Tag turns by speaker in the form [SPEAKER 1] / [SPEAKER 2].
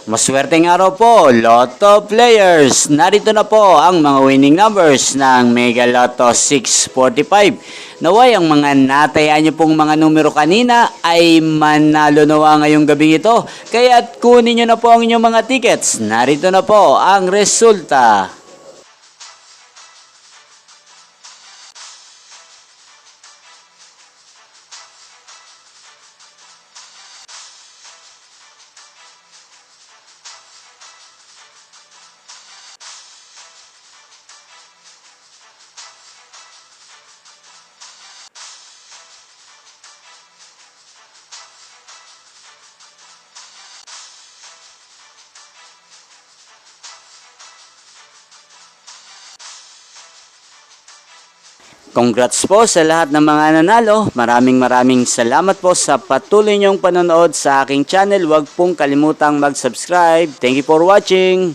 [SPEAKER 1] Maswerteng araw po, Lotto players! Narito na po ang mga winning numbers ng Mega Lotto 645. Naway ang mga natayaan nyo pong mga numero kanina ay manalo nawa ngayong gabi ito. Kaya't kunin nyo na po ang inyong mga tickets. Narito na po ang resulta. Congrats po sa lahat ng mga nanalo. Maraming salamat po sa patuloy niyong panonood sa aking channel. Huwag pong kalimutang mag-subscribe. Thank you for watching.